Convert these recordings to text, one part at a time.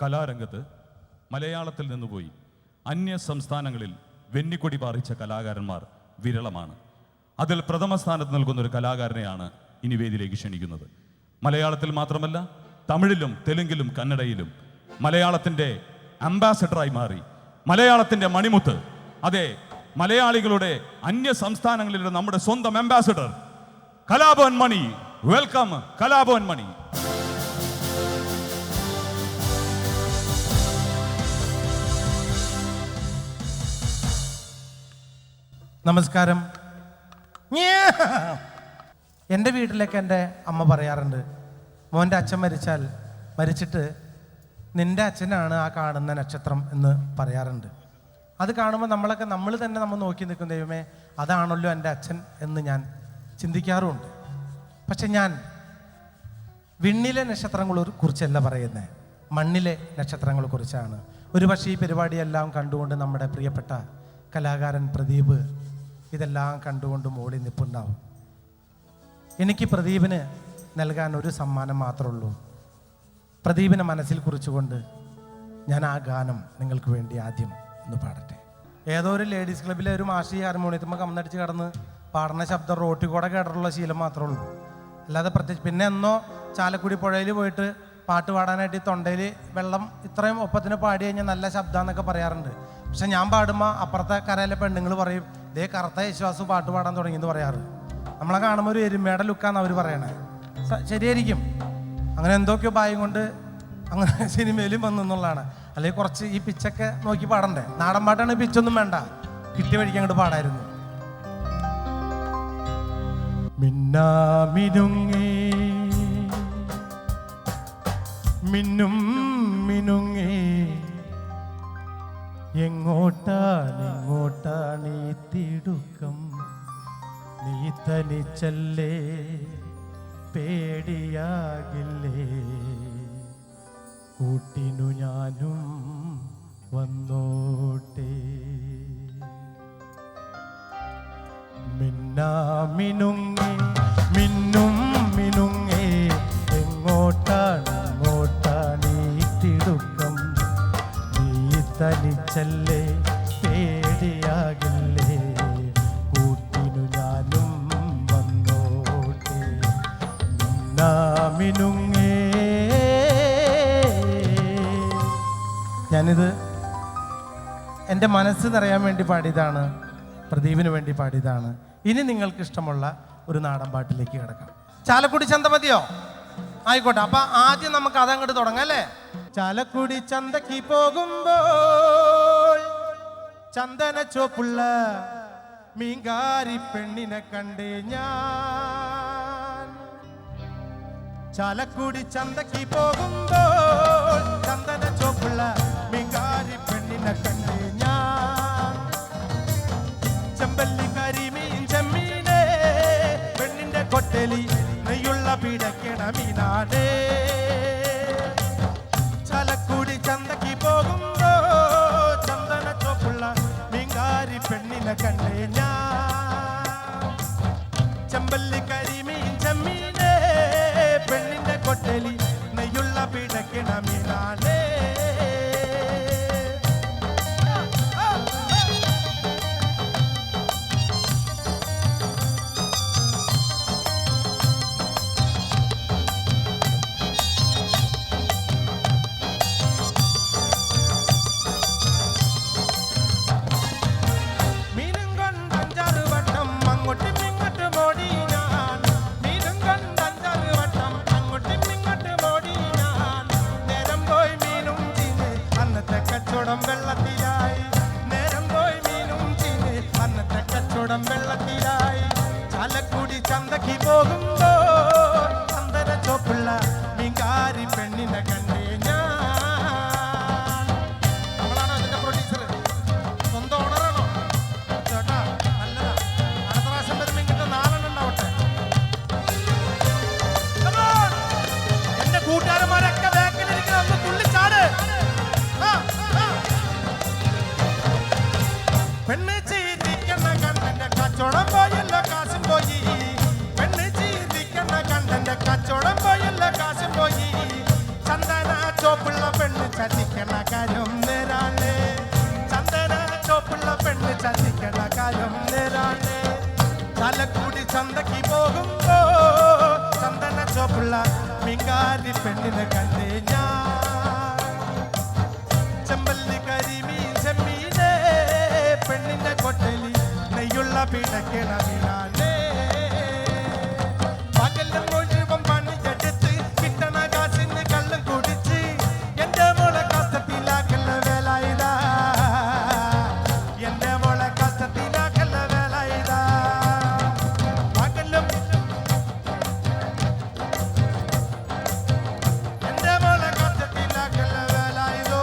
കലാരംഗത്ത് മലയാളത്തിൽ നിന്നുപോയി അന്യ സംസ്ഥാനങ്ങളിൽ വെന്നിക്കൊടി പാറിച്ച കലാകാരന്മാർ വിരളമാണ്. അതിൽ പ്രഥമ സ്ഥാനത്ത് നൽകുന്ന ഒരു കലാകാരനെയാണ് ഇനി വേദിയിലേക്ക് ക്ഷണിക്കുന്നത്. മലയാളത്തിൽ മാത്രമല്ല, തമിഴിലും തെലുങ്കിലും കന്നഡയിലും മലയാളത്തിൻ്റെ അംബാസഡറായി മാറി, മലയാളത്തിൻ്റെ മണിമുത്ത്, അതെ, മലയാളികളുടെ അന്യ സംസ്ഥാനങ്ങളിലെ നമ്മുടെ സ്വന്തം അംബാസഡർ കലാഭവൻ മണി. വെൽക്കം കലാഭവൻ മണി. നമസ്കാരം. എൻ്റെ വീട്ടിലേക്ക് എൻ്റെ അമ്മ പറയാറുണ്ട്, മോൻ്റെ അച്ഛൻ മരിച്ചിട്ട് നിൻ്റെ അച്ഛനാണ് ആ കാണുന്ന നക്ഷത്രം എന്ന് പറയാറുണ്ട്. അത് കാണുമ്പോൾ നമ്മൾ തന്നെ നോക്കി നിൽക്കും, ദൈവമേ അതാണല്ലോ എൻ്റെ അച്ഛൻ എന്ന് ഞാൻ ചിന്തിക്കാറുമുണ്ട്. പക്ഷെ ഞാൻ വിണ്ണിലെ നക്ഷത്രങ്ങളെ കുറിച്ചല്ല പറയുന്നത്, മണ്ണിലെ നക്ഷത്രങ്ങളെ കുറിച്ചാണ്. ഒരുപക്ഷെ ഈ പരിപാടിയെല്ലാം കണ്ടുകൊണ്ട് നമ്മുടെ പ്രിയപ്പെട്ട കലാകാരൻ പ്രദീപ് ഇതെല്ലാം കണ്ടുകൊണ്ട് മോളിൽ നിൽപ്പുണ്ടാവും. എനിക്ക് പ്രദീപിന് നൽകാൻ ഒരു സമ്മാനം മാത്രമേ ഉള്ളൂ. പ്രദീപിനെ മനസ്സിൽ കുറിച്ചുകൊണ്ട് ഞാൻ ആ ഗാനം നിങ്ങൾക്ക് വേണ്ടി ആദ്യം ഒന്ന് പാടട്ടെ. ഏതോ ഒരു ലേഡീസ് ക്ലബ്ബിലെ ഒരു മാഷി ഹാർമോണിയത്തുമ്പോൾ കമ്മടിച്ച് കിടന്ന് പാടുന്ന ശബ്ദം റോട്ടിൽ കൂടെ കേട്ടിട്ടുള്ള ശീലം മാത്രമേ ഉള്ളൂ. അല്ലാതെ പ്രത്യേകിച്ച് പിന്നെ എന്നോ ചാലക്കുടി പുഴയിൽ പോയിട്ട് പാട്ട് പാടാനായിട്ട് ഈ തൊണ്ടയിൽ വെള്ളം ഇത്രയും ഒപ്പത്തിന് പാടി കഴിഞ്ഞാൽ നല്ല ശബ്ദമെന്നൊക്കെ പറയാറുണ്ട്. പക്ഷെ ഞാൻ പാടുമ്പോൾ അപ്പുറത്തെ കരയിലെ പെണ്ണുങ്ങൾ പറയും, ദേ കറുത്ത യേശുദാസ് പാട്ട് പാടാൻ തുടങ്ങിയെന്ന് പറയാറ്. നമ്മളെ കാണുമ്പോൾ ഒരു എരുമയുടെ ലുക്കാന്ന് അവർ പറയണേ. ശരിയായിരിക്കും, അങ്ങനെ എന്തൊക്കെയോ ഭയം കൊണ്ട് അങ്ങനെ സിനിമയിലും വന്നു എന്നുള്ളതാണ്. അല്ലെങ്കിൽ കുറച്ച് ഈ പിച്ചൊക്കെ നോക്കി പാടണ്ടേ. നാടൻ പാട്ടാണ്, പിച്ചൊന്നും വേണ്ട, കിട്ടിയ വഴിക്ക് അങ്ങോട്ട് പാടായിരുന്നു. മിന്നാമിനുങ്ങി മിന്നും മിനുങ്ങി എങ്ങോട്ടാണ് ഈ തിടുക്കം, നീ തനിച്ചല്ലേ പേടിയാകില്ലേ, കൂട്ടിനു ഞാനും വന്നോട്ടെ. മിന്നാമിനുങ്ങി മിന്നും മിനുങ്ങി എങ്ങോട്ടാണ് ഈ തിടുക്കം, നീ തനിച്ചല്ലേ പേടിയാകില്ലേ, കൂട്ടിനു ഞാനും വന്നോട്ടെ. മിന്നുങ്ങേ. ഞാനിത് എൻ്റെ മനസ്സ് നിറയാൻ വേണ്ടി പാടിയതാണ്, പ്രദീപിന് വേണ്ടി പാടിയതാണ്. ഇനി നിങ്ങൾക്ക് ഇഷ്ടമുള്ള ഒരു നാടൻ പാട്ടിലേക്ക് കിടക്കാം. ചാലക്കുടി ചന്ത മതിയോ? ആയിക്കോട്ടെ. അപ്പൊ ആദ്യം നമുക്ക് അതങ്ങോട്ട് തുടങ്ങാം അല്ലേ. ചാലക്കുടി ചന്തക്ക് പോകുമ്പോൾ ചന്ദന ചോപ്പുള്ള മീൻകാരി പെണ്ണിനെ കണ്ടേ ഞാൻ. ചാലക്കുടി ചന്തക്ക് പോകുമ്പോൾ ചന്ദന ചോപ്പുള്ള മീൻകാരി പെണ്ണിനെ കണ്ടേ ഞാൻ. ചെമ്പല്ലി കരിമീൻ ചെമ്മീനേ, പെണ്ണിന്റെ കൊട്ടലി നെയ്യുള്ള പിടക്കണ മീനാടേ. ചാലക്കുടി ചന്തക്ക് പോകുമ്പോ ചന്ദന ചോപ്പുള്ള മീൻകാരി പെണ്ണിനെ കണ്ടേ ഞാൻ. ചെമ്പല്ലി കരിമീൻ ചെമ്മീനേ, പെണ്ണിന്റെ കൊട്ടലി നെയ്യുള്ള പിടക്കണ മീനാടേ. വെള്ളത്തിലായി ചാലക്കുടി ചന്തക്ക് പോകുമ്പോ ചന്ദന ചോപ്പുള്ള മീൻകാരി പെണ്ണിനെ കണ്ടേ ഞാൻ. നമ്മളാണോ അതിന്റെ പ്രൊഡ്യൂസർ? സ്വന്തം ഓണറാണോ ചേട്ടാ? നല്ലതാ. അടുത്ത പ്രാവശ്യം വരുമ്പോ ഇങ്ങനത്തെ 4 ഉണ്ടാവട്ടെ. എന്റെ കൂട്ടുകാരന്മാരൊക്കെ ബാക്കിലിരിക്കുന്ന ഒന്ന് തുള്ളിച്ചാട്. പെണ്ണ് ചെയ്തിരിക്കുന്ന കണ്ണന്റെ കച്ചവടം പോയല്ല കാശും പോയി, പെണ്ണ് ചെയ്തിരിക്കുന്ന കണ്ണന്റെ കച്ചവടം പോയല്ല കാശും പോയി. ചന്ദന ചന്തക്ക് പോകുമ്പോ ചന്ദന ചോപ്പുള്ള മിങ്കാരി പെണ്ണിനെ കണ്ടേ ഞാൻ. ചെമ്പല്ലി കരിമീൻ ചെമ്മീനെ പെണ്ണിന്റെ കൊട്ടലി നെയ്യുള്ള പിടക്കണ വീണാനേ. പകലും മുഴുവൻ പണിയെടുത്ത് കിട്ടണ കാശിന് കള്ളം കുടിച്ച് എന്റെ മോളെ കഷ്ടത്തിലാക്കല്ല വേല ഇതാ. എന്റെ മോളെ കഷ്ടത്തിലാക്കല്ല വേല ഇതാ. പകലും എന്റെ മോളെ കഷ്ടത്തിലാക്കല്ല വേല ഇതോ.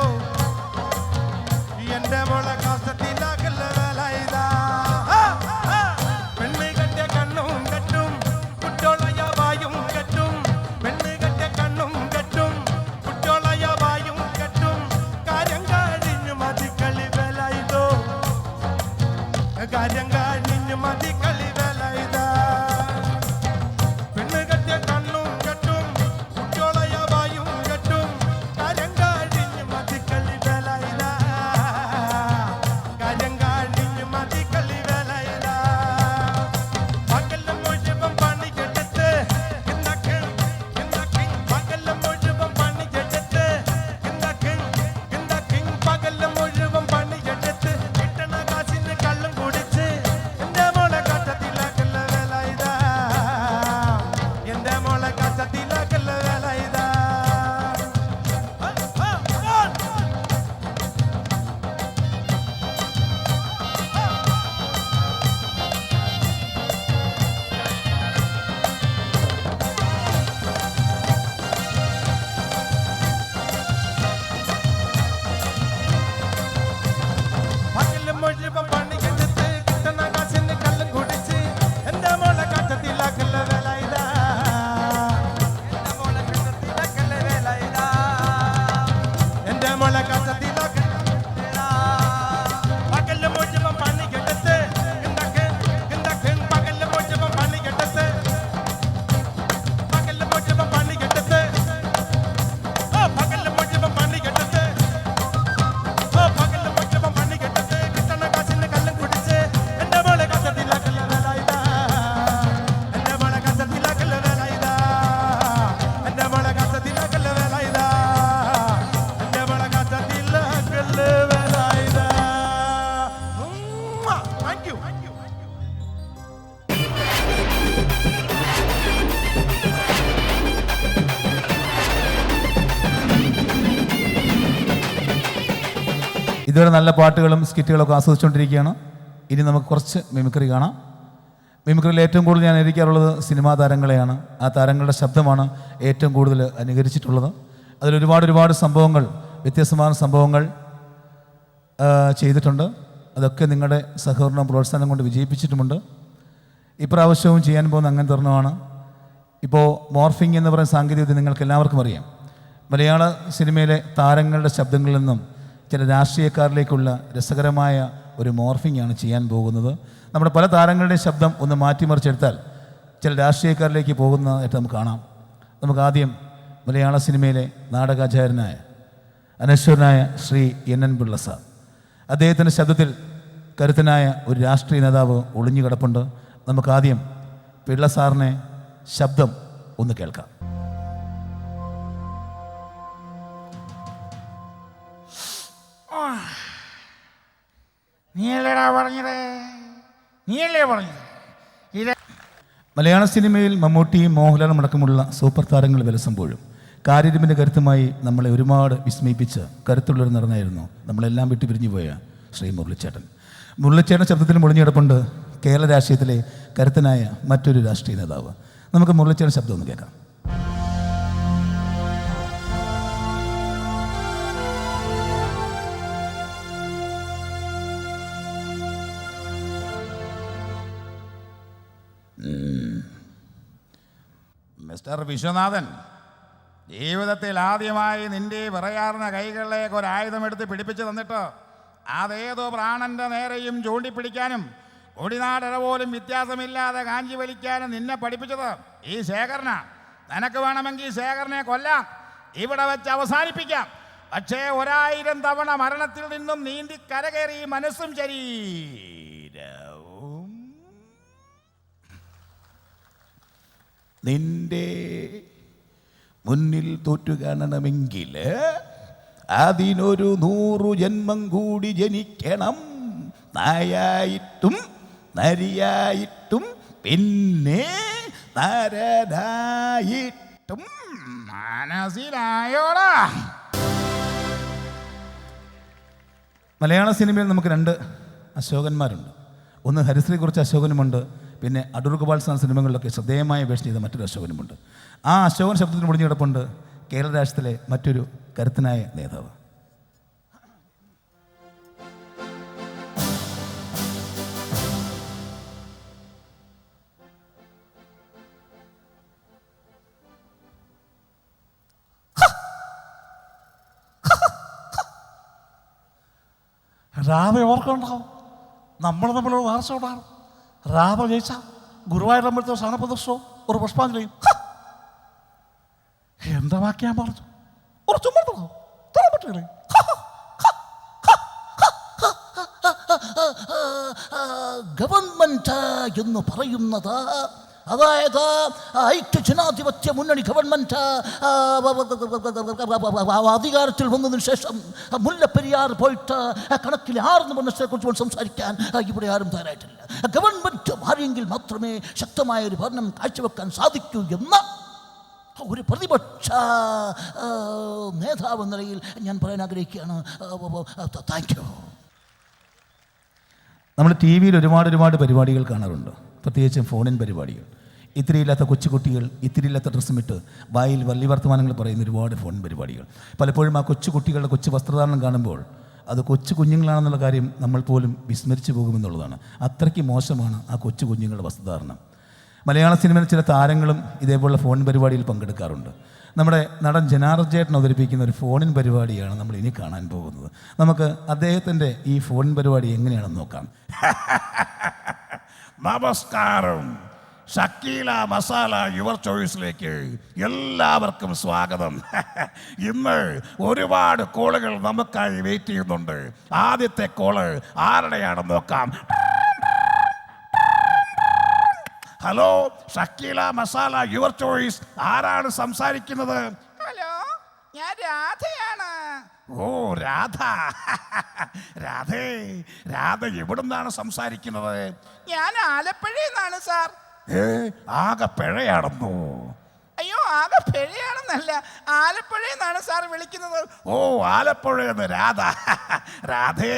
എന്റെ മോളെ കഷ്ടത്തിലാക്കല്ല വേല ഇതാ. പെണ്ണ് കെട്ടിയ കണ്ണും കെട്ടും കുട്ടോളയ വായും കെട്ടും. പെണ്ണ് കെട്ടിയ കണ്ണും കെട്ടും കുട്ടോളയ വായും കെട്ടും. കാര്യം കഴിഞ്ഞു മതി കളി വേല ഇതോ. കാര്യം കഴിഞ്ഞു മതി കളി വേല ഇതാ. പെണ്ണ് കെട്ടിയ കണ്ണും കെട്ടും കുട്ടോളയ വായും കെട്ടും. കാര്യം കഴിഞ്ഞു മതി കളി വേല ഇതാ. കാര്യം കഴിഞ്ഞു മതി കളി വേല ഇതാ. പകലും മുഴുവൻ പണിയെടുത്ത് കിന്നക്കൻ പകലും മുഴുവൻ പണിയെടുത്ത് കിന്നക്കൻ പകലും മുഴുവൻ പണിയെടുത്ത് കിട്ടണ കാശിന് കള്ളം കുടിച്ച് എന്റെ മോളെ കഷ്ടത്തിലാക്കല്ല വേല ഇതാ. എന്റെ മോളെ കഷ്ടത്തിലാക്കല്ല വേല ഇതാ. പകലും മുഴുവൻ പണിയെടുത്ത് കിട്ടണ കാശിന് കള്ളം കുടിച്ച് എന്റെ മോളെ കഷ്ടത്തിലാക്കല്ല വേല ഇതാ. എന്റെ മോളെ കഷ്ടത്തിലാക്കല്ല വേല ഇതാ. എന്റെ മോളെ കഷ്ടത്തിലാക്കല്ല പകലും മുഴുവൻ പണിയെടുത്ത് പകലും മുഴുവൻ പണിയെടുത്ത് പകലും മുഴുവൻ പണിയെടുത്ത് പകലും മുഴുവൻ പണിയെടുത്ത് പകലും മുഴുവൻ പണിയെടുത്ത് കിട്ടണ കാശിന് കള്ളം കുടിച്ച് എന്റെ മോളെ കഷ്ടത്തിലാക്കല്ല വേല ഇതാ. എന്റെ മോളെ കഷ്ടത്തിലാക്കല്ല വേല ഇതാ. എന്റെ മോളെ കഷ്ടത്തിലാക്കല്ല വേല ഇതാ. എന്റെ മോളെ കഷ്ടത്തിലാക്കല്ല വേല ഇതാ. Thank you. ഇതുവരെ നല്ല പാട്ടുകളും സ്കിറ്റുകളൊക്കെ ആസ്വദിച്ചുകൊണ്ടിരിക്കുകയാണ്. ഇനി നമുക്ക് കുറച്ച് മിമിക്രി കാണാം. മിമിക്രിയിൽ ഏറ്റവും കൂടുതൽ ഞാൻ അനുകരിക്കാറുള്ളത് സിനിമാ താരങ്ങളെയാണ്. ആ താരങ്ങളുടെ ശബ്ദമാണ് ഏറ്റവും കൂടുതൽ അനുകരിച്ചിട്ടുള്ളത്. അതിലൊരുപാട് സംഭവങ്ങൾ, വ്യത്യസ്തമായ സംഭവങ്ങൾ ചെയ്തിട്ടുണ്ട്. അതൊക്കെ നിങ്ങളുടെ സഹകരണം പ്രോത്സാഹനം കൊണ്ട് വിജയിപ്പിച്ചിട്ടുമുണ്ട്. ഇപ്രാവശ്യവും ചെയ്യാൻ പോകുന്ന അങ്ങനെ തരുണമാണ്. ഇപ്പോൾ മോർഫിംഗ് എന്ന് പറയുന്ന സാങ്കേതികവിദ്യ നിങ്ങൾക്ക് എല്ലാവർക്കും അറിയാം. മലയാള സിനിമയിലെ താരങ്ങളുടെ ശബ്ദങ്ങളിൽ നിന്നും ചില രാഷ്ട്രീയക്കാരിലേക്കുള്ള രസകരമായ ഒരു മോർഫിംഗ് ആണ് ചെയ്യാൻ പോകുന്നത്. നമ്മുടെ പല താരങ്ങളുടെയും ശബ്ദം ഒന്ന് മാറ്റിമറിച്ചെടുത്താൽ ചില രാഷ്ട്രീയക്കാരിലേക്ക് പോകുന്നതായിട്ട് നമുക്ക് കാണാം. നമുക്ക് ആദ്യം മലയാള സിനിമയിലെ നാടകാചാര്യനായ അനശ്വരനായ ശ്രീ NN പിള്ള സാർ, അദ്ദേഹത്തിൻ്റെ ശബ്ദത്തിൽ കരുത്തനായ ഒരു രാഷ്ട്രീയ നേതാവ് ഒളിഞ്ഞു കിടപ്പുണ്ട്. നമുക്കാദ്യം പിള്ള സാറിനെ ശബ്ദം ഒന്ന് കേൾക്കാം. നീയല്ലേടാ പറഞ്ഞത്? നീയല്ലേ പറഞ്ഞത്? മലയാള സിനിമയിൽ മമ്മൂട്ടിയും മോഹൻലാലും അടക്കമുള്ള സൂപ്പർ താരങ്ങൾ വിലസുമ്പോഴും കാര്യരൂപിൻ്റെ കരുത്തുമായി നമ്മളെ ഒരുപാട് വിസ്മയിപ്പിച്ച് കരുത്തുള്ളൊരു നടനായിരുന്നു നമ്മളെല്ലാം വിട്ടു പിരിഞ്ഞു പോയ ശ്രീ മുരളിച്ചേട്ടൻ. മുരളിച്ചേട്ടൻ ശബ്ദത്തിൽ മുടിഞ്ഞെടുപ്പുണ്ട് കേരള രാഷ്ട്രീയത്തിലെ കരുത്തനായ മറ്റൊരു രാഷ്ട്രീയ നേതാവ്. നമുക്ക് മുരളിച്ചേട്ടൻ ശബ്ദം ഒന്ന് കേൾക്കാം. മിസ്റ്റർ വിശ്വനാഥൻ, ജീവിതത്തിൽ ആദ്യമായി നിന്റെ വിറയാർന്ന കൈകളിലേക്ക് ഒരു ആയുധമെടുത്ത് പിടിപ്പിച്ചു തന്നിട്ട് അതേതോ പ്രാണന്റെ നേരെയും ചൂണ്ടിപ്പിടിക്കാനും ഒടിനാടര പോലും വ്യത്യാസമില്ലാതെ കാഞ്ചി വലിക്കാനും നിന്നെ പഠിപ്പിച്ചത് ഈ ശേഖരന. നിനക്ക് വേണമെങ്കിൽ ശേഖരനെ കൊല്ലാം, ഇവിടെ വെച്ച് അവസാനിപ്പിക്കാം. പക്ഷേ 1000 തവണ മരണത്തിൽ നിന്നും നീന്തി കരകയറി മനസ്സും ശരീരവും നിന്റെ മുന്നിൽ തോറ്റു കാണണമെങ്കിൽ അതിനൊരു 100 ജന്മം കൂടി ജനിക്കണം. നായായിട്ടും നരിയായിട്ടും പിന്നെ നരനായിട്ടും. മനസ്സിലായോടാ? മലയാള സിനിമയിൽ നമുക്ക് 2 അശോകന്മാരുണ്ട്. ഒന്ന് ഹരിശ്രീയെക്കുറിച്ച് അശോകനുമുണ്ട്, പിന്നെ അടൂർ ഗോപാൽ സാർ സിനിമകളിലൊക്കെ ശ്രദ്ധേയമായ വേഷം ചെയ്ത മറ്റൊരു അശോകനുമുണ്ട്. ആ അശോകൻ ശബ്ദത്തിന് മുടിഞ്ഞു കിടപ്പുണ്ട് കേരള രാഷ്ട്രത്തിലെ മറ്റൊരു കരുത്തനായ നേതാവ്. രാധ ഓർക്കുന്നുണ്ടാവും, നമ്മൾ തമ്മിലുള്ള വാർച്ചോടാണ്. രാധ ജയിച്ച ഗുരുവായൂരമ്പലത്തെ സ്ഥാനപ്രദർശനവും ഒരു പുഷ്പാഞ്ജലിയും. എന്താ വാക്ക് ഞാൻ പറഞ്ഞു? ഒരു ചുമട്ടോ തരാൻ പറ്റില്ലേ? ഗവൺമെന്റ് എന്ന് പറയുന്നത്, അതായത് ഐക്യ ജനാധിപത്യ മുന്നണി ഗവൺമെന്റ് അധികാരത്തിൽ വന്നതിന് ശേഷം മുല്ലപ്പെരിയാർ പോയിട്ട് കണക്കിൽ 6 വർഷത്തെക്കുറിച്ച് സംസാരിക്കാൻ ഇവിടെ ആരും തയ്യാറായിട്ടില്ല. ഗവൺമെന്റ് മാറിയെങ്കിൽ മാത്രമേ ശക്തമായ ഒരു ഭരണം കാഴ്ചവെക്കാൻ സാധിക്കൂ എന്ന ഒരു പ്രതിപക്ഷ നേതാവ് എന്ന നിലയിൽ ഞാൻ പറയാൻ ആഗ്രഹിക്കുകയാണ്. Thank you. നമ്മൾ ടി വിയിൽ ഒരുപാട് പരിപാടികൾ കാണാറുണ്ട്, പ്രത്യേകിച്ചും ഫോണിൻ പരിപാടികൾ. ഇത്തിരിയില്ലാത്ത കൊച്ചുകുട്ടികൾ ഇത്തിരിയില്ലാത്ത ഡ്രസ്സും ഇട്ട് വായിൽ വള്ളി വർത്തമാനങ്ങൾ പറയുന്ന ഒരുപാട് ഫോൺ പരിപാടികൾ. പലപ്പോഴും ആ കൊച്ചുകുട്ടികളുടെ കൊച്ചു വസ്ത്രധാരണം കാണുമ്പോൾ അത് കൊച്ചു കുഞ്ഞുങ്ങളാണെന്നുള്ള കാര്യം നമ്മൾ പോലും വിസ്മരിച്ചു പോകുമെന്നുള്ളതാണ്. അത്രയ്ക്ക് മോശമാണ് ആ കൊച്ചു കുഞ്ഞുങ്ങളുടെ വസ്ത്രധാരണം. മലയാള സിനിമയിൽ ചില താരങ്ങളും ഇതേപോലുള്ള ഫോൺ പരിപാടിയിൽ പങ്കെടുക്കാറുണ്ട്. നമ്മുടെ നടൻ ജനാർജേട്ടൻ അവതരിപ്പിക്കുന്ന ഒരു ഫോണിൻ പരിപാടിയാണ് നമ്മൾ ഇനി കാണാൻ പോകുന്നത്. നമുക്ക് അദ്ദേഹത്തിൻ്റെ ഈ ഫോൺ പരിപാടി എങ്ങനെയാണെന്ന് നോക്കാം. നമസ്കാരം. ഷക്കീല മസാല യുവർ ചോയ്സിലേക്ക് എല്ലാവർക്കും സ്വാഗതം. ഇന്ന് ഒരുപാട് കോളുകൾ നമുക്കായി വെയിറ്റ് ചെയ്യുന്നുണ്ട്. ആദ്യത്തെ കോള് ആരുടെയാണെന്ന് നോക്കാം. Hello, Shakeela masala your choice, ആരാണ് സംസാരിക്കുന്നത്? ഹലോ, ഞാൻ രാധയാണ്. ഓ, രാധ. രാധേ, രാധ എവിടുന്നാണ് സംസാരിക്കുന്നത്? ഞാൻ ആലപ്പുഴയിൽ നിന്നാണ് സാർ. ആകെ പിഴയാണെന്നോ? അയ്യോ, ആകെ പിഴയാണെന്നല്ല, ആലപ്പുഴയിൽ നിന്നാണ് സാർ വിളിക്കുന്നത്. ഓ, ആലപ്പുഴയെന്ന് രാധ. രാധേ,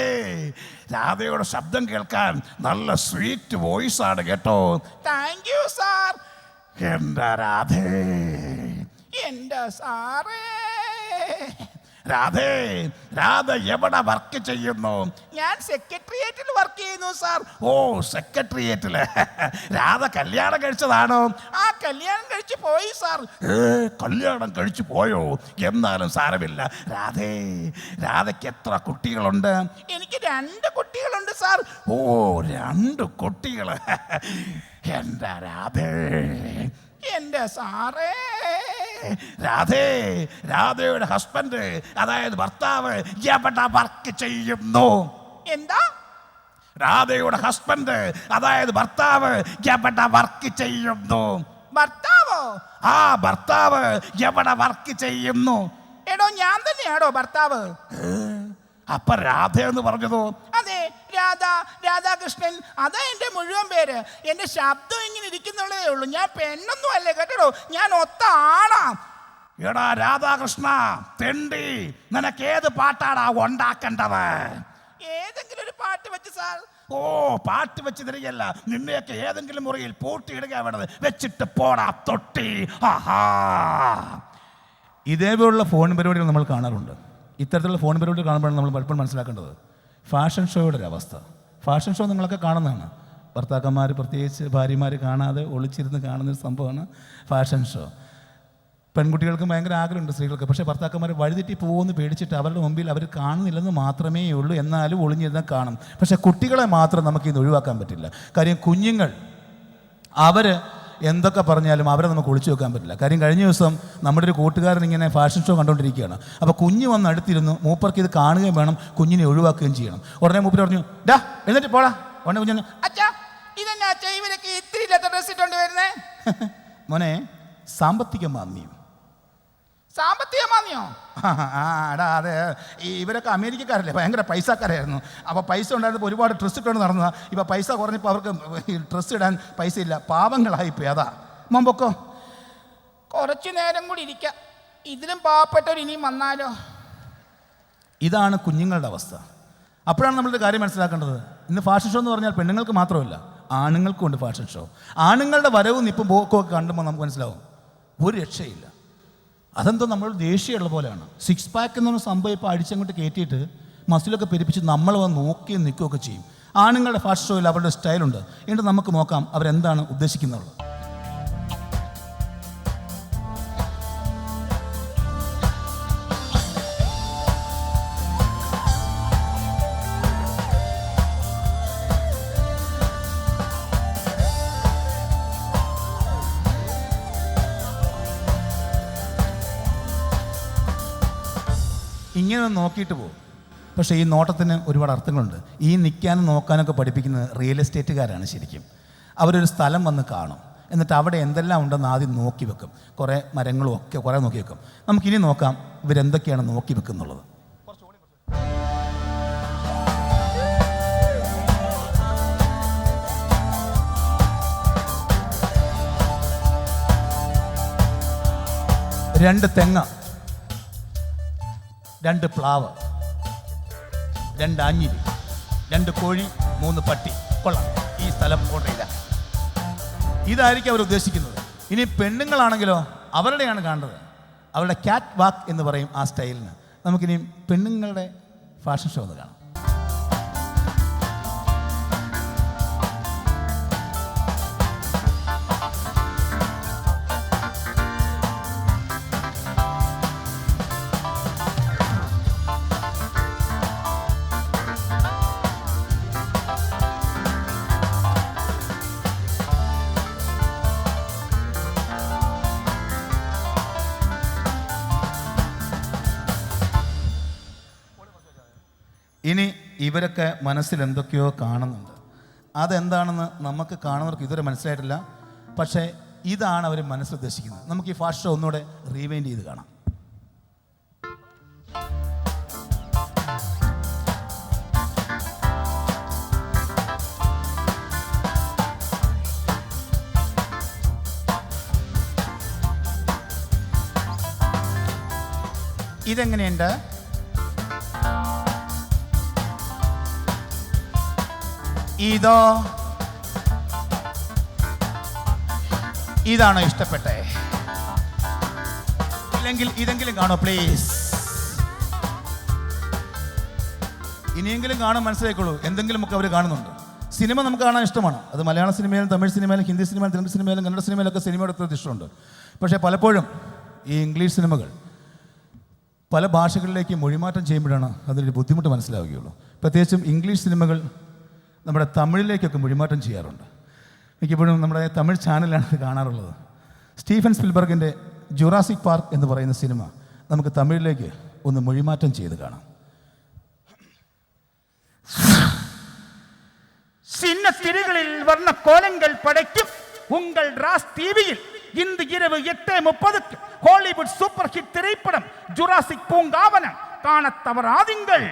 രാധയുടെ ശബ്ദം കേൾക്കാൻ നല്ല സ്വീറ്റ് വോയിസ് ആണ് കേട്ടോ. Thank you sir. എന്താ രാധേ? എൻ്റെ സാറേ. രാധേ, രാധ എവിടെ വർക്ക് ചെയ്യുന്നു? ഞാൻ സെക്രട്ടേറിയറ്റിൽ വർക്ക് ചെയ്യുന്നു സാർ. ഓ, സെക്രട്ടേറിയറ്റില്. രാധ കല്യാണം കഴിച്ചതാണോ? ആ, കല്യാണം കഴിച്ച് പോയി സാർ. കല്യാണം കഴിച്ചു പോയോ? എന്നാലും സാരമില്ല. രാധേ, രാധയ്ക്ക് എത്ര കുട്ടികളുണ്ട്? എനിക്ക് 2 കുട്ടികളുണ്ട് സാർ. ഓ, 2 കുട്ടികൾ. എന്താ രാധേ? എൻ്റെ സാറേ. രാധേ, രാധയുടെ ഹസ്ബൻഡ്, അതായത് ഭർത്താവ് എവിടെ വർക്ക് ചെയ്യുന്നു? എന്താ? രാധയുടെ ഹസ്ബൻഡ്, അതായത് ഭർത്താവ് എവിടെ വർക്ക് ചെയ്യുന്നു? ഭർത്താവോ? ആ, ഭർത്താവ് എവിടെ വർക്ക് ചെയ്യുന്നു? എടോ, ഞാൻ തന്നെയാണോ ഭർത്താവ്? അപ്പൊ രാധ എന്ന് പറഞ്ഞതോ? അതെ, രാധാകൃഷ്ണൻ, അതാ എൻ്റെ മുഴുവൻ പേര്. എൻ്റെ ശബ്ദം ഇങ്ങനെ ഇരിക്കുന്നുള്ളതേ ഉള്ളൂ. ഞാൻ പെണ്ണൊന്നും അല്ലേ കേട്ടോ, ഞാൻ ഒത്ത ആണാ. എടാ രാധാകൃഷ്ണ, തെണ്ടി, നിനക്ക് ഏത് പാട്ടാടാ ഉണ്ടാക്കേണ്ടത്? ഏതെങ്കിലും ഒരു പാട്ട് വെച്ച് സാർ. ഓ, പാട്ട് വെച്ച് തരികയല്ല, നിന്നെയൊക്കെ ഏതെങ്കിലും മുറിയിൽ പൂട്ടിയിടുക വേണ്ടത്. വെച്ചിട്ട് പോടാ തൊട്ടി. ആഹാ. ഇതേപോലുള്ള ഫോൺ പരിപാടികൾ നമ്മൾ കാണാറുണ്ട്. ഇത്തരത്തിലുള്ള ഫോൺ പരിപാടികൾ കാണുമ്പോഴാണ് നമ്മൾ പലപ്പോഴും മനസ്സിലാക്കേണ്ടത് ഫാഷൻ ഷോയുടെ ഒരു അവസ്ഥ. ഫാഷൻ ഷോ നിങ്ങളൊക്കെ കാണുന്നതാണ്. ഭർത്താക്കന്മാർ, പ്രത്യേകിച്ച് ഭാര്യമാർ കാണാതെ ഒളിച്ചിരുന്ന് കാണുന്നൊരു സംഭവമാണ് ഫാഷൻ ഷോ. പെൺകുട്ടികൾക്ക് ഭയങ്കര ആഗ്രഹമുണ്ട്, സ്ത്രീകൾക്ക്. പക്ഷേ ഭർത്താക്കന്മാർ വഴിതെറ്റി പോകുമെന്ന് പേടിച്ചിട്ട് അവരുടെ മുമ്പിൽ അവർ കാണുന്നില്ലെന്ന് മാത്രമേ ഉള്ളൂ. എന്നാലും ഒളിഞ്ഞിരുന്നാൽ കാണും. പക്ഷേ കുട്ടികളെ മാത്രം നമുക്കിന്ന് ഒഴിവാക്കാൻ പറ്റില്ല. കാര്യം കുഞ്ഞുങ്ങൾ അവർ എന്തൊക്കെ പറഞ്ഞാലും അവരെ നമുക്ക് ഒളിച്ചു വെക്കാൻ പറ്റില്ല. കാര്യം കഴിഞ്ഞ ദിവസം നമ്മുടെ ഒരു കൂട്ടുകാരൻ ഇങ്ങനെ ഫാഷൻ ഷോ കണ്ടുകൊണ്ടിരിക്കുകയാണ്. അപ്പോൾ കുഞ്ഞ് വന്ന് അടുത്തിരുന്നു. മൂപ്പർക്ക് ഇത് കാണുകയും വേണം, കുഞ്ഞിനെ ഒഴിവാക്കുകയും ചെയ്യണം. ഉടനെ മൂപ്പർ പറഞ്ഞു, ഡാ എന്നിട്ട് പോടാ. ഉടനെ കുഞ്ഞിന്, അച്ഛാ, ഇതെന്നാ അച്ഛാ ഇവരൊക്കെ ഇത്തിരി ഇല്ലാത്ത ഡ്രസ് ഇട്ടോണ്ട് വരുന്നേ? മോനെ, സാമ്പത്തിക മാന്ദ്യം. സാമ്പത്തിക മാന്ദ്യോ? എടാ അതെ, ഇവരൊക്കെ അമേരിക്കക്കാരല്ലേ, ഭയങ്കര പൈസക്കാരായിരുന്നു. അപ്പോൾ പൈസ ഉണ്ടായിരുന്നപ്പോൾ ഒരുപാട് ഡ്രസ്സ് ഇട്ടുകൊണ്ട് നടന്നതാണ്. ഇപ്പോൾ പൈസ കുറഞ്ഞപ്പോൾ അവർക്ക് ഡ്രസ്സ് ഇടാൻ പൈസ ഇല്ല, പാവങ്ങളായിപ്പോയി. അതാ മുമ്പൊക്കെ. കുറച്ചു നേരം കൂടി ഇരിക്കാം, ഇതിലും പാവപ്പെട്ടവർ ഇനിയും വന്നാലോ? ഇതാണ് കുഞ്ഞുങ്ങളുടെ അവസ്ഥ. അപ്പോഴാണ് നമ്മളൊരു കാര്യം മനസ്സിലാക്കേണ്ടത്. ഇന്ന് ഫാഷൻ ഷോ എന്ന് പറഞ്ഞാൽ പെണ്ണുങ്ങൾക്ക് മാത്രമല്ല, ആണുങ്ങൾക്കും ഉണ്ട് ഫാഷൻ ഷോ. ആണുങ്ങളുടെ വരവും നിപ്പും പോക്കും ഒക്കെ കണ്ടുമ്പോൾ നമുക്ക് മനസ്സിലാവും ഒരു രക്ഷയില്ല. അതെന്തോ നമ്മൾ ദേഷ്യമുള്ള പോലെയാണ്. 6 പാക്ക് എന്നൊരു സംഭവം ഇപ്പോൾ അടിച്ചങ്ങോട്ട് കയറ്റിയിട്ട് മസിലൊക്കെ പെരുപ്പിച്ച് നമ്മൾ വന്ന് നോക്കിയും നിൽക്കുകയൊക്കെ ചെയ്യും. ആണുങ്ങളുടെ ഫാഷൻ ഷോയിൽ അവരുടെ സ്റ്റൈലുണ്ട്. എന്നിട്ട് നമുക്ക് നോക്കാം അവരെന്താണ് ഉദ്ദേശിക്കുന്നത്. ഇങ്ങനെ നോക്കിയിട്ട് പോകും. പക്ഷേ ഈ നോട്ടത്തിന് ഒരുപാട് അർത്ഥങ്ങളുണ്ട്. ഈ നിൽക്കാനും നോക്കാനൊക്കെ പഠിപ്പിക്കുന്നത് റിയൽ എസ്റ്റേറ്റുകാരാണ് ശരിക്കും. അവരൊരു സ്ഥലം വന്ന് കാണും, എന്നിട്ട് അവിടെ എന്തെല്ലാം ഉണ്ടെന്ന് ആദ്യം നോക്കി വെക്കും. കുറേ മരങ്ങളും ഒക്കെ കുറേ നോക്കി വെക്കും. നമുക്കിനി നോക്കാം ഇവരെന്തൊക്കെയാണ് നോക്കി വെക്കുന്നുള്ളത്. രണ്ട് തെങ്ങ, 2 പ്ലാവ്, 2 ആഞ്ഞിലി, 2 കോഴി, 3 പട്ടി. കൊള്ളാം, ഈ സ്ഥലം ഓർഡർ ചെയ്ത. ഇതായിരിക്കും അവർ ഉദ്ദേശിക്കുന്നത്. ഇനി പെണ്ണുങ്ങളാണെങ്കിലോ അവരുടെയാണ് കാണുന്നത്. അവരുടെ ക്യാറ്റ് വാക്ക് എന്ന് പറയും ആ സ്റ്റൈലിന്. നമുക്കിനി പെണ്ണുങ്ങളുടെ ഫാഷൻ ഷോ ഒന്ന് കാണാം. ഇനി ഇവരൊക്കെ മനസ്സിൽ എന്തൊക്കെയോ കാണുന്നുണ്ട്. അതെന്താണെന്ന് നമുക്ക് കാണുന്നവർക്ക് ഇതുവരെ മനസ്സിലായിട്ടില്ല. പക്ഷേ ഇതാണ് അവർ മനസ്സുദ്ദേശിക്കുന്നത്. നമുക്ക് ഈ ഫാസ്റ്റ് ഷോ ഒന്നുകൂടെ റീവൈൻഡ് ചെയ്ത് കാണാം. ഇതെങ്ങനെയുണ്ട്? ഇതോ? ഇതാണോ ഇഷ്ടപ്പെട്ടെ? ഇല്ലെങ്കിൽ ഇതെങ്കിലും കാണോ പ്ലീസ്. ഇനിയെങ്കിലും കാണാൻ മനസ്സിലായിക്കോളൂ, എന്തെങ്കിലുമൊക്കെ അവർ കാണുന്നുണ്ട്. സിനിമ നമുക്ക് കാണാൻ ഇഷ്ടമാണ്. അത് മലയാള സിനിമയിലും തമിഴ് സിനിമയിലും ഹിന്ദി സിനിമയിലും തെലുങ്ക് സിനിമയിലും കന്നഡ സിനിമയിലൊക്കെ സിനിമയുടെ ഒത്തിരി ഇഷ്ടമുണ്ട്. പക്ഷേ പലപ്പോഴും ഈ ഇംഗ്ലീഷ് സിനിമകൾ പല ഭാഷകളിലേക്ക് മൊഴിമാറ്റം ചെയ്യുമ്പോഴാണ് അതിലൊരു ബുദ്ധിമുട്ട് മനസ്സിലാവുകയുള്ളൂ. പ്രത്യേകിച്ചും ഇംഗ്ലീഷ് സിനിമകൾ നമ്മുടെ തമിഴിലേക്കൊക്കെ മൊഴിമാറ്റം ചെയ്യാറുണ്ട്. മിക്കപ്പോഴും നമ്മുടെ തമിഴ് ചാനലാണ് ഇത് കാണാറുള്ളത്. സ്റ്റീഫൻ സ്പിൽബർഗിൻ്റെ ജുറാസിക് പാർക്ക് എന്ന് പറയുന്ന സിനിമ നമുക്ക് തമിഴിലേക്ക് ഒന്ന് മൊഴിമാറ്റം ചെയ്ത് കാണാം. சின்ன திரைகளில் வர்ண கோலங்கள் படைக்கும் உங்கள் ராஸ் டிவியில் இந்த இரவு 8:30 ஹாலிவுட் சூப்பர் ஹிட் திரைப்படம் ஜுராசிக் பூங்காவனம் காணத் தவறாதீர்கள்.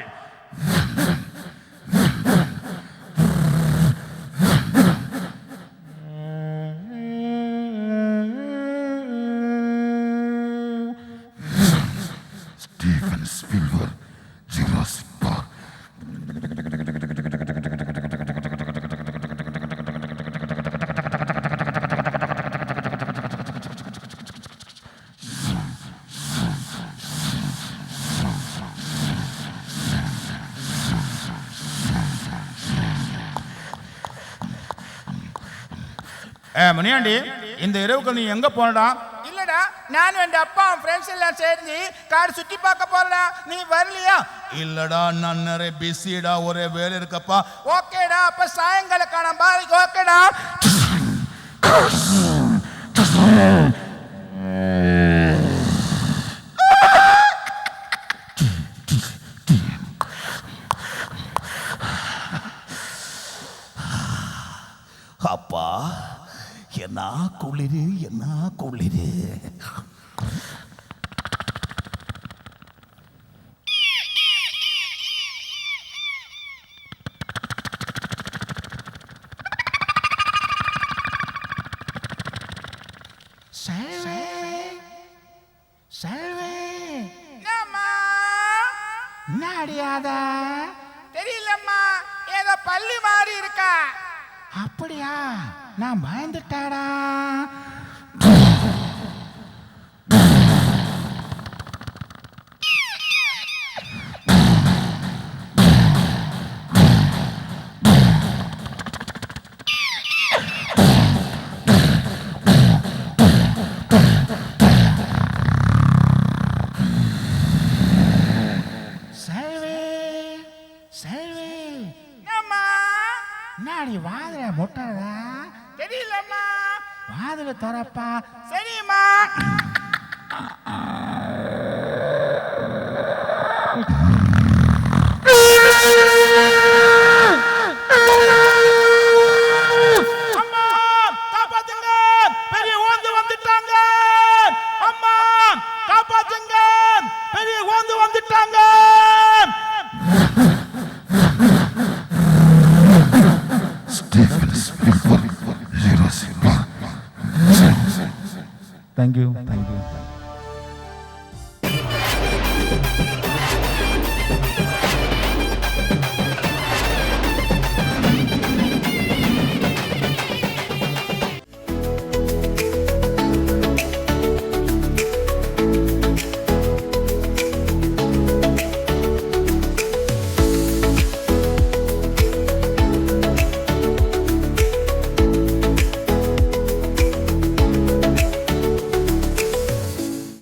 Steven Spielberg, Jurassic Park. Muniyandi, இந்த இரவுக்கு நீ எங்க போனடா? இல்லடா, நானும் என் அப்பா ஃப்ரெண்ட்ஸ் எல்லாம் சேர்ந்து கார் சுத்தி பார்க்க போறடா. நீ வரலையா? இல்லடா, நான் நிறைய பிஸிடா, ஒரே வேலை இருக்கப்பா. ஓகேடா, அப்ப சாயங்காலம் காணாம பாரு. ஓகேடா. அப்பா, എന്നാ കുളിര്, എന്നാ കുളിര്. தெரியலம்மா, ஏதோ பள்ளி மாறி இருக்கா. அப்படியா? நான் பயந்துட்டாடா. நாடி வாதில முட்டதா தெரியலம்மா. வாதில தரப்பா. சரிம்மா. அம்மா காப்பாத்துங்க, பெரிய ஓந்து வந்துட்டாங்க. அம்மா காப்பாத்துங்க, பெரிய ஓந்து வந்துட்டாங்க. Steven Spielberg, Jurassic Park. Thank you.